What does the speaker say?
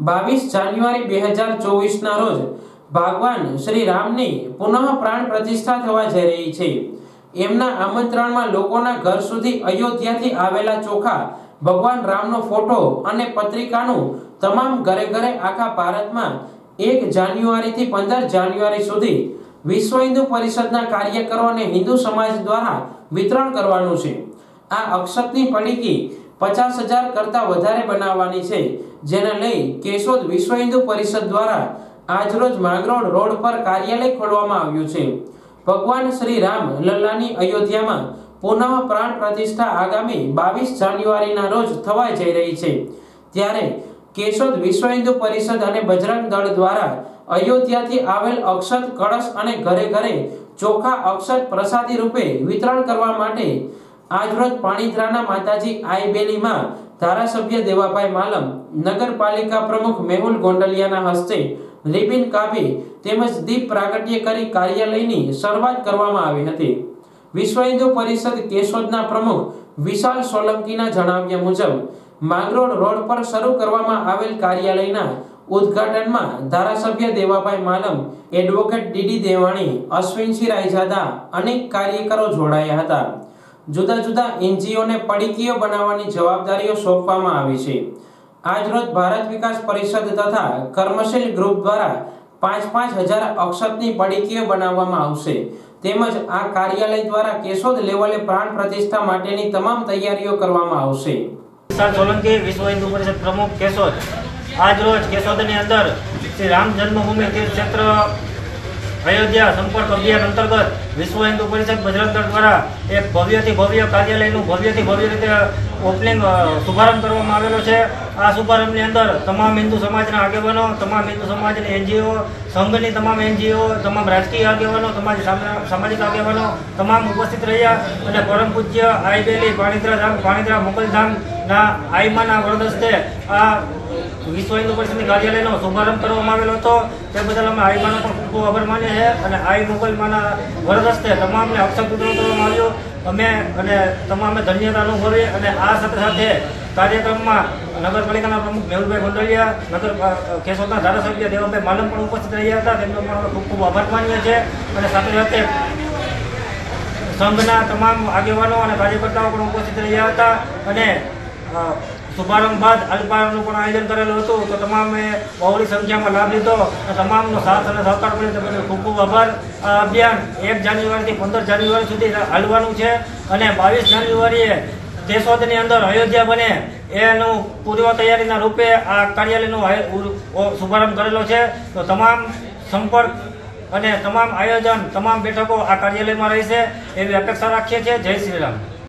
22 જાન્યુઆરી 2024 રોજ ભગવાન શ્રી રામની પુનઃ પ્રાણ પ્રતિષ્ઠા થવા જઈ રહી છે। એમના આમંત્રણમાં લોકોના ઘર સુધી અયોધ્યાથી આવેલા ચોખા ભગવાન રામનો ફોટો અને પત્રિકાનું તમામ ઘરે ઘરે આખા ભારતમાં 1 જાન્યુઆરીથી 15 જાન્યુઆરી સુધી વિશ્વ હિન્દુ પરિષદના કાર્યકરો અને હિન્દુ સમાજ દ્વારા વિતરણ કરવાનું છે। આ અક્ષતની પડીકી 50,000 કરતા વધારે બનાવવાની છે, જેને લઈ કેશોદ વિશ્વ હિન્દુ પરિષદ દ્વારા આજરોજ માંગરોળ રોડ પર કાર્યાલય ખોલવામાં આવ્યું છે। ભગવાન શ્રી રામ લલ્લાની અયોધ્યામાં પુનઃ પ્રાણ પ્રતિષ્ઠા આગામી 22 જાન્યુઆરીના રોજ થવા જઈ રહી છે। ત્યારે કેશોદ વિશ્વ હિન્દુ પરિષદ અને બજરંગ દળ દ્વારા અયોધ્યાથી આવેલ અક્ષત કળશ અને ઘરે ઘરે ચોખા અક્ષત પ્રસાદી રૂપે વિતરણ કરવા માટે આજરોજ પાણીધ્રાના માતાજી આઈબેલીમાં ધારાસભ્ય દેવાભાઈ માલમ, નગરપાલિકા પ્રમુખ મેહુલ ગોંડલિયાના હસ્તે રિબિન કાપી તેમજ દીપ પ્રાગટ્ય કરી કાર્યાલયની શરૂઆત કરવામાં આવી હતી। વિશ્વ હિન્દુ પરિષદ કેશોદના પ્રમુખ વિશાલ સોલંકીના જણાવ્યા મુજબ માંગરોળ રોડ પર શરૂ કરવામાં આવેલ કાર્યાલયના ઉદ્ઘાટનમાં ધારાસભ્ય દેવાભાઈ માલમ, એડવોકેટ ડીડી દેવાણી, અશ્વિનસિંહ રાયજાદા અનેક કાર્યકરો જોડાયા હતા। જુદા જુદા એનજીઓને પડીકીઓ બનાવવાની જવાબદારીઓ સોંપવામાં આવી છે। આજરોજ ભારત વિકાસ પરિષદ તથા કર્મશીલ ગ્રુપ દ્વારા 5,000 અક્ષતની પડીકીઓ બનાવવામાં આવશે। તેમજ આ કાર્યાલય દ્વારા કેશોદ લેવલે પ્રાણ પ્રતિષ્ઠા માટેની તમામ તૈયારીઓ કરવામાં આવશે। વિશાલ સોલંકી, વિશ્વ હિન્દુ પરિષદ પ્રમુખ કેશોદ। આજરોજ કેશોદની અંદર શ્રી રામ જન્મભૂમિ તીર્થ ક્ષેત્ર અયોધ્યા સંપર્ક અભિયાન અંતર્ગત વિશ્વ હિન્દુ પરિષદ બજરંગ દળ દ્વારા એક ભવ્યથી ભવ્ય કાર્યાલયનું ભવ્યથી ભવ્ય રીતે ઓપનિંગ શુભારંભ કરવામાં આવેલો છે। આ શુભારંભની અંદર તમામ હિન્દુ સમાજના આગેવાનો, તમામ હિન્દુ સમાજની એનજીઓ, સંઘની તમામ એનજીઓ, તમામ રાજકીય આગેવાનો, સામાજિક આગેવાનો તમામ ઉપસ્થિત રહ્યા અને પરમ પૂજ્ય આઈબેલી પાણીધ્રા મોકલધામના આઈમાના વરદ હસ્તે આ વિશ્વ હિન્દુ પરિષદની કાર્યાલયનો શુભારંભ કરવામાં આવેલો હતો। તે બદલ અમે આઈમાનો પણ ખૂબ ખૂબ આભાર માનીએ છીએ અને આઈ મોકલમાના વરદ હસ્તે તમામને અક્ષત વિતરણ કરવામાં આવ્યું। અમે અને તમામે ધન્યતા અનુભવી અને આ સાથે સાથે કાર્યક્રમમાં નગરપાલિકાના પ્રમુખ મેહુલભાઈ ગોંડલિયા, કેશોદના ધારાસભ્ય દેવાભાઈ માલમ પણ ઉપસ્થિત રહ્યા હતા। તેમનો પણ ખૂબ ખૂબ આભાર માનીએ છીએ અને સાથે સાથે સંઘના તમામ આગેવાનો અને કાર્યકર્તાઓ પણ ઉપસ્થિત રહ્યા હતા અને શુભારંભ બાદ અલ્પાહારનું પણ આયોજન કરેલું હતું। તો તમામે બહોળી સંખ્યામાં લાભ લીધો અને તમામનો સાથ અને સહકાર મળ્યો, તે બદલ ખૂબ ખૂબ આભાર। આ અભિયાન 1 જાન્યુઆરીથી 15 જાન્યુઆરી સુધી હાલવાનું છે અને 22 જાન્યુઆરીએ કેશોદની અંદર અયોધ્યા બને એનું પૂર્વ તૈયારીના રૂપે આ કાર્યાલયનો શુભારંભ કરેલો છે। તો તમામ સંપર્ક અને તમામ આયોજન, તમામ બેઠકો આ કાર્યાલયમાં રહેશે એવી અપેક્ષા રાખીએ છીએ। જય શ્રી રામ।